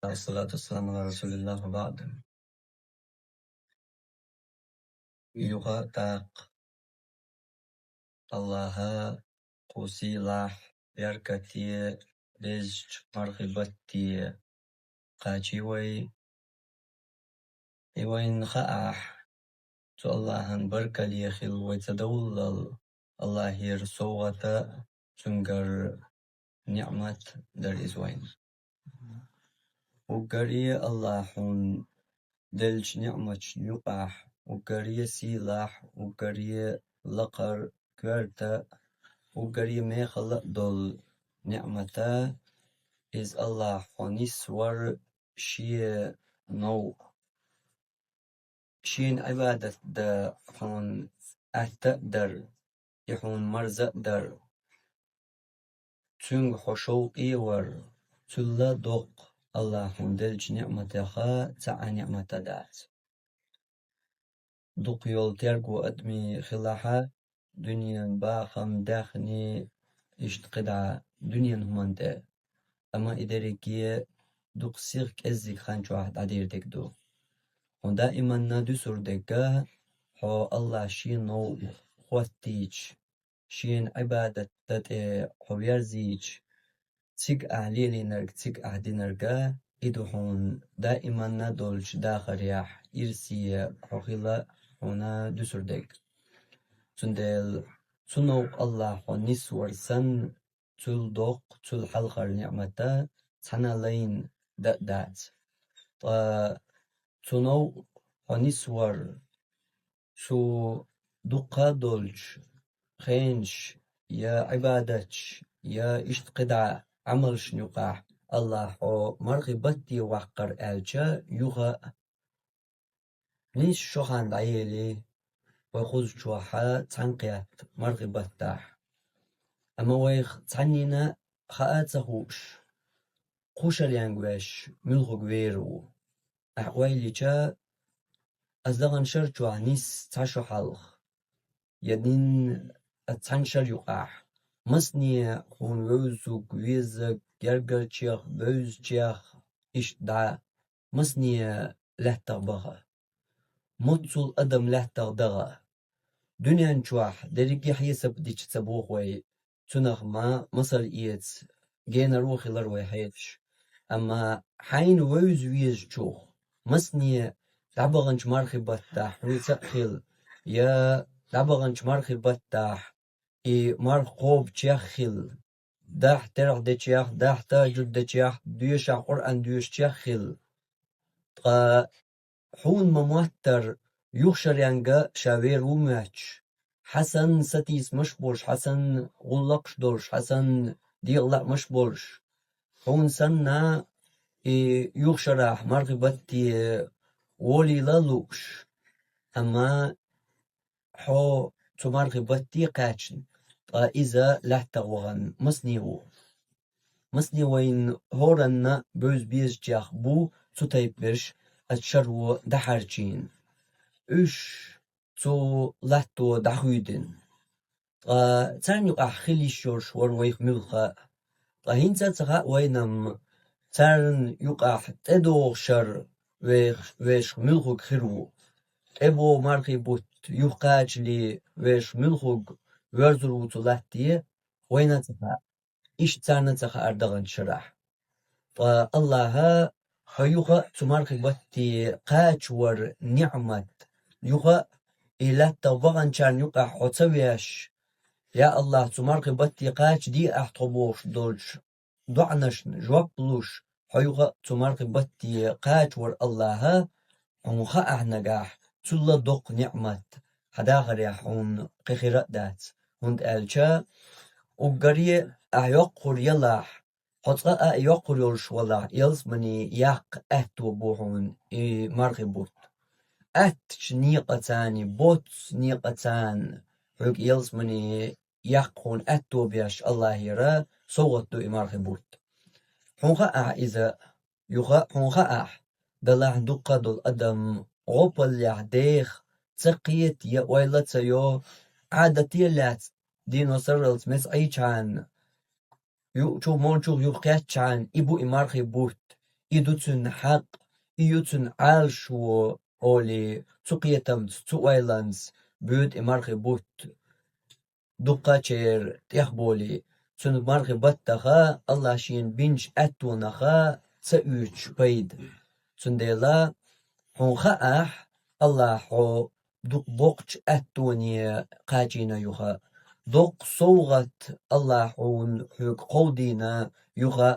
والصلاة والسلام على رسول الله وبعد. يوغا تاق الله قوسي لاح يركتي رزج مرغبتي قاجيوي إيوين خاح تو الله بركة ليخل ويتدول الله يرسوغة تنقر نعمة در إزوين وقري الله حون دلش نعمة نقاح وقري سيلاح وقري لقر كورتا وقري ميخل دول نعمتا إز الله حونيسور شي نو شين عبادة دا حون أتقدر يحون مرزق در تنگ حشوق إيور تلا دوق الله حون دلش نعمتها تع نعمتا دات دوق يول ترقو أدمي خلاحة دنيا باخم داخني اشتقدع دنيا همانتا أما إداريكي دوق سيرك أزيك خانش واحد عدير دو ودائما نادو سردكا حو الله شين نو خواتيج شين عبادة تاتي حو يرزيج تيق أعليلي نرق تيق أعدي نرقا إدو حون دائما نادولش داخل ياح إرسي حوخيلا حونا دو سردك تندل تنوق الله حو نسور سن تل دوق تل حلقر نعمتا تنالين دات تنوق حو نسور شو دقا دولش خينش يا عبادتش يا اشتقدع عملش نقاح الله حو مرغبتي وحقر ألجا يغا نيش شوخان دعيلي ويخوز شوحا تنقيات مرغبتاح أما ويخ تعنينا خااتهوش خوش اليانجوش ملغو غويرو أحوالي جا أزدغن شرجو عنيس تاشو حلق يدين أتنشر يقاح مسني خون ووزو غويزك جرجر تشيخ بوز تشيخ إش دع مسني لحتغ بغا متصل أدم لحتغ دغا دنيا نشوح دريكي حيسب ديش تبوخوي تنخ ما مصر إيت جينا روخي لروي حيتش أما حين ووز ويز تشوخ مسني دعبغنش مارخي بطاح ويسأخل يا دعبغنش مارخي بطاح إي مارخ قوب تشيخل داح ترخ دي تشيخ داح تاجد دي تشيخ ديوش قرآن ديوش تشيخل حون مموتر يخشر ينجا شاوير وماتش حسن ستيس مش بولش حسن غلقش دولش حسن ديغلق مش بولش حون سنة يخشر مرغبتي ولي لالوش أما حو تمرغبتي قاتشن إذا لا تغوغن مسني وين هورنا بوز بيز جاخ بو تتيبرش أتشرو دحرجين تو لاتو دحويدن تانيو أخلي شورش ويخ ملخا هينتا تغا وينم تان يقع تدو شر ويش ملخو خيرو ابو ماركي بوت يقاج لي ويش ملخو ورزرو تلاتي وينا تغا إيش تانا تغا أردغن شرح فالله هيوغا تماركي بوتي قاج ور نعمت يوغا إلا تبغن كان يقع حتويش يا الله تمارك بطي قاش دي أحطبوش دولش دعنش جوابلوش حيوغا تمارك بطي قاش ور الله عمخا أحنقاح تلا دوق نعمت حداغر يحون قخيرات دات هند ألشا وقري أعيقر يلاح حطقا أعيقر يلش والله يلزمني ياق أهتو بوحون مارك بوت أتش نيقتاني بوت نيقتان حق يلزمني يقون أتو بيش الله يرى صوتو إمار بوت حنقا إذا يخا حنقا دلح دقا دل أدم غوبل يعديخ تقيت يويلت يو عادتي لات دينو سرلت مس أي كان يو شو مونشو يقيت كان إبو إمار بوت idutun حق iyutun alshu oli tuqietam tuwailans bud imarge but duqacher tiahboli tun marge battaha Allah shin binch atunaha tsauch paid tundela honha Allah ho duq boqch atuni qajina yuha duq sogat Allah hun huk qodina yuha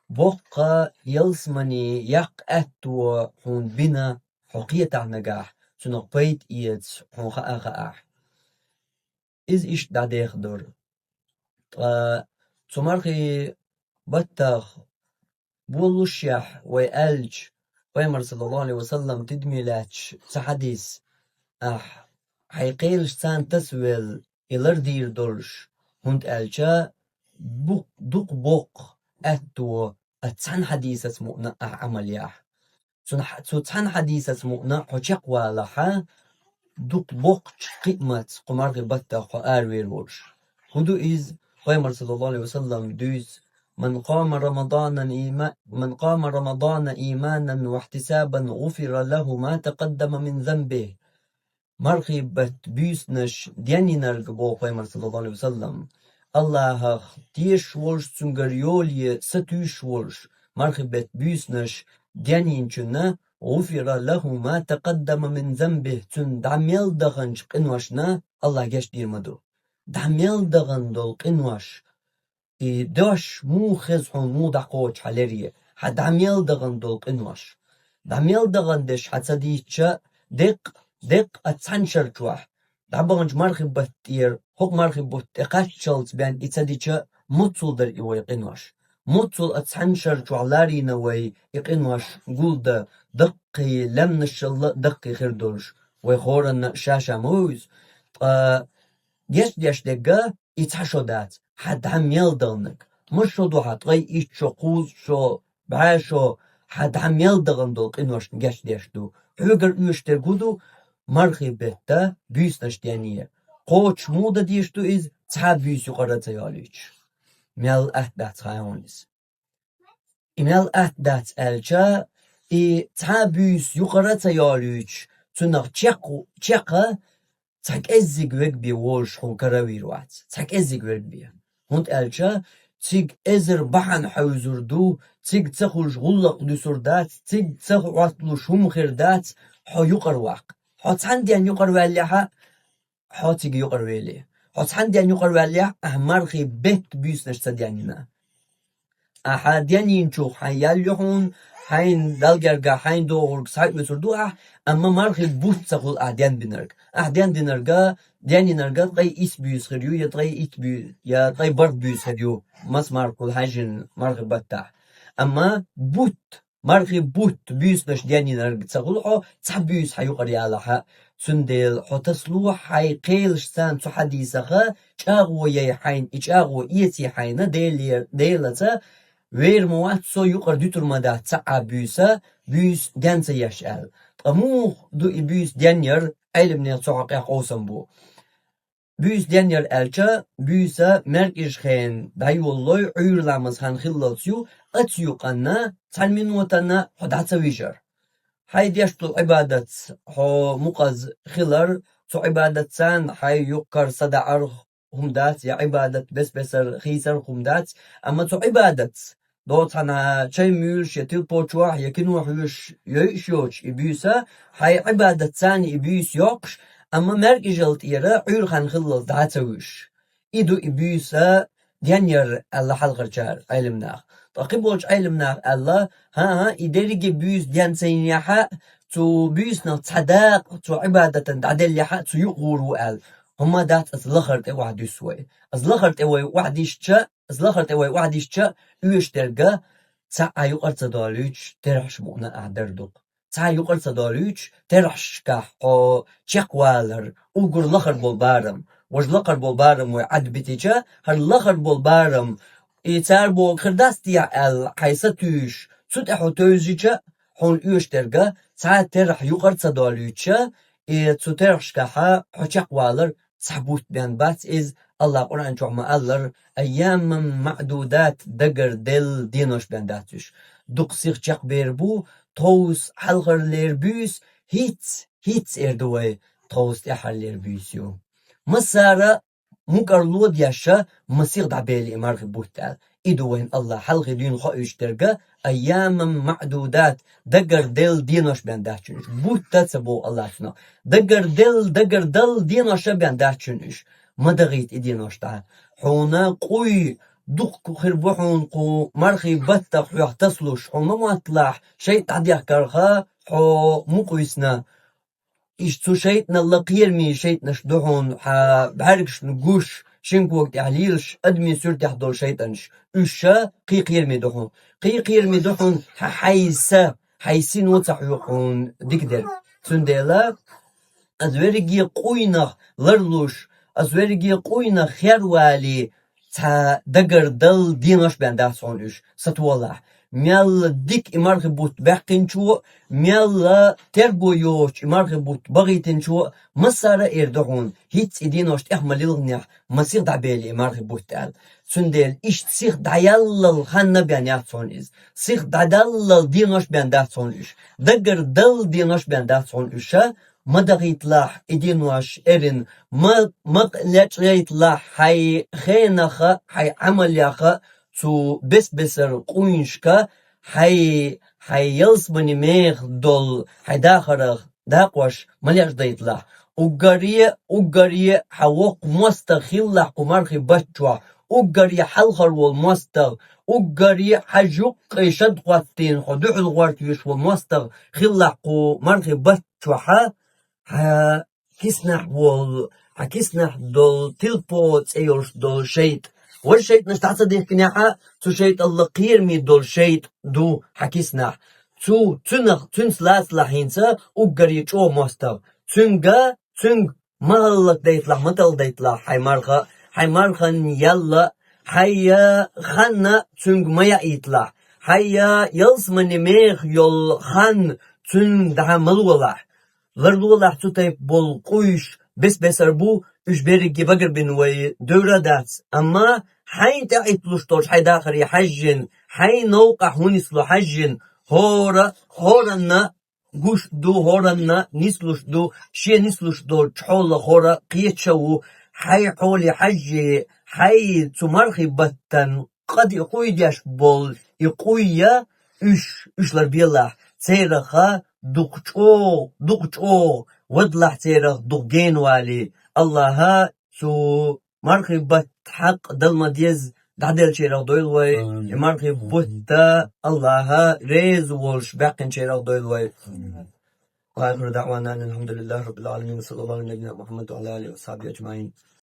بقى يلسمني يق أتو هون بنا حقية نجاح سنق بيت إيت هون خاء إز إيش داديخ دور تمرخي بطخ بولوشيح ويألج ويمر صلى الله عليه وسلم تدميلاتش سحديث حيقيلش سان تسويل إلردير دولش هونت ألجا دوق بوق أتو أتسان حديثة مؤنة عملياه تسان حديثة مؤنة حجق والحا دوق بوقش قيمة قمار غبطة خآر ويرورش هدو إز قيمر صلى الله عليه وسلم دوز من قام رمضان إيمانا واحتسابا غفر له ما تقدم من ذنبه مرغبت بيسنش دياني نرقبو قيمر صلى الله عليه وسلم الله تيش ولش تنجريولي ستوش ولش مرغبت بيسنش دياني انشنا غفر له ما تقدم من ذنبه تن دعميل دغنش قنوشنا الله جاش دير مدو دعميل دغن دول قنوش دوش مو خزحون مو دقوش حاليريه دعميل دغن دول قنوش دعميل دغن دش حتسديتش دق اتسانشر جوح دعبغنج مرغبت دير هوك مرغبت اقاشلت بان اتسديتش متصل در ايوه قنوش متصل اتسانشر جوالاري نوي يقنوش قول دقي لم نشل دقي خير دولش ويخورن شاشا موز ديش دقا يتحشو دات حد هم يلدغنك مش شو دوحة غي ايش شو قوز شو بعاشو حد هم يلدغن دول قنوش نجاش ديش دو حوغر يوشتر قدو مرغبتا بيسنش ديانية قوش مودا ديش دو إز تحاب بيس يقرأت ياليش ميال أهدات خايونيس إميال أهدات ألجا تحاب بيس يقرأت ياليش تنغ تشاقا تحك أزيق وقبي وولش خون كراوير وات تحك أزيق وقبي هونت ألجا تيج أزر بحن حوزر دو تيج تخلش غلق دسور دات تيج تخلش هم خير دات حو يقر واق حو تحندي أن يقر واليها حو تيج يقر واليه حو تحندي أن يقر واليها أهمارخي بيت بيسنش تديانينا أحادياني نشوف حياليحون حين دالجرجا حين دور سايت مسردوها أما مارخي بوت تقول أحديان بنرج أحديان بنرجا دياني نرجا تغي إس بيوس خريو يا تغي إت بيو يا تغي برد بيوس خريو مس ماركول حاجن مارخي بتاع أما بوت مارخي بوت بيوس نش دياني نرجا تقول أو تحبيوس حيقري على حق سندل حتسلوح حي قيلش سان تحديثها شاغو يا حين إشاغو إيتي حينا ديلتا وير موات سو يقر ديتر مدا تسعى بيسا بيس دانسا يشال طموح دو بيس دانير علم نيرتوحق يقوسن بو بيس دانير ألجا بيسا مركش خين دايو الله عير لامز هان خلالتيو أتيو قنا تلمين وطنا حدعتا ويجر هاي ديشتو عبادة هو مقز خلر تو عبادة سان هاي يقر صدعر همدات يا عبادة بسر خيسر همدات أما تو عبادة دوت أنا شيء ميلش يتيل بوشواح يكنوا حيوش يشوش إبيسا هاي عبادة ثاني إبيس يوقش أما مرق جلت إيرا عير خان خلل دعتوش إدو إبيسا ديانير الله حلقر جار علمناخ تقبلش علمناخ الله ها إدريج بيس ديان سينيحا تو بيسنا تصدق تو عبادة دعدل يحا تو يقوروا قال هما دات أزلخرت واحد يسوي أزلخرت واحد يشتشا أزلخرت واحد يشتشا يشترجا تاع يقر صداليش ترحش مؤنا أعدردق تاع يقر صداليش ترحش كح أو شقوالر أوجر لخر بالبارم وج لخر بالبارم وعد بتيجا هر لخر بالبارم يتار بو خرداستي ال حيستوش سود أحو توزيجا حول يشترجا تاع ترح يقر صداليش ترحش كحا حشقوالر صحبوت بيان بات إز الله قرآن جمع الله أيام معدودات دقر دل دينوش بنداتش duk zich jak berbu, toos halger leerbus, hits erdoe, toos ehar leerbus yo. Masara مقر لود ياشا مسير دعبالي إمارغ بوتال إدوين الله حلغ دين خايش ترقى أيام معدودات دقر دل ديناش بان داتشنش بوتا تسبو الله شنا دقر دل ديناش بان داتشنش ما دغيت إديناش تا حونا قوي دق خربوحون قو مرخي بطق يحتصلوش حونا ما اطلع شيء تعديح كارخا حو مقويسنا إيش تو شيتنا الله قيرمي شيتنا شدوحون بعرقش نقوش شنك وقت يحليلش أدمي سورت يحضر شيطانش إيشا قيرمي دوحون قيرمي دوحون حيسين وطح يوحون ديكدر تنديلا أزوريجي قوينة لرلوش أزوريجي قوينة خيروالي تا دقر دل ديناش بان داسونش ستوالح ميال ديك إمارغ بوت بحقنشو ميال تربو يوش إمارغ بوت بغيتنشو مسارة إردعون هيت إدينوش إحمل الغنيح مسيغ دعبالي إمارغ بوت تال سندل إش تسيغ دعيال خانة بيان يحصون سيغ دعيال دينوش بيان داسون إش دقر دل دينوش بيان داسون إشا ما دغيت لاح إدينوش إرن ما لاتريت لاح حي خينخا حي عمل ياخا تو بسر قوينشكا حي يلصبني ميغ دول حي داقوش ملياش ديتلا وقرية حوق مستخيل قمارخي بچوا وقرية حلخر والمستغ وقرية حجوق شد قواتين خدوح الغوارتيش والمستغ خيل قمارخي بچوا كسنح دول تلبوت ايوش دول شيت والشيط نشتعصد يكنيحا تو شيط الله قيرمي دول شيط دو حكيسنا تو تنسلاس لحينسا وقري جو مستر تنغ مهلك ديتلا متل ديتلا حي مرخن يلا حي خنا تنغ ميا يطلع حي يلسمني ميخ يول خن تنغ daha ملولح لرلولح تطيب بول قويش بسر بو üç berigi bagır bin ve dövradat ama hayn ta'itluş toş hay dakhri hajjin hay nawqa hunislu hajjin horanna gush du horanna nisluş du şe nisluş do çola hora qiyachawu hay holi hajji hay tumarhi battan qad iquydash bol iquya üçler billah seyraha duqço ودلح تيرخ دقين والي الله سو مرخي بات حق دل مديز دعدل شيرخ دويل وي مرخي بوتا الله ريز والش باقين شيرخ دويل وي وآخر دعوانا الحمد لله رب العالمين صلى الله عليه وسلم محمد وعلى آله وصحبه أجمعين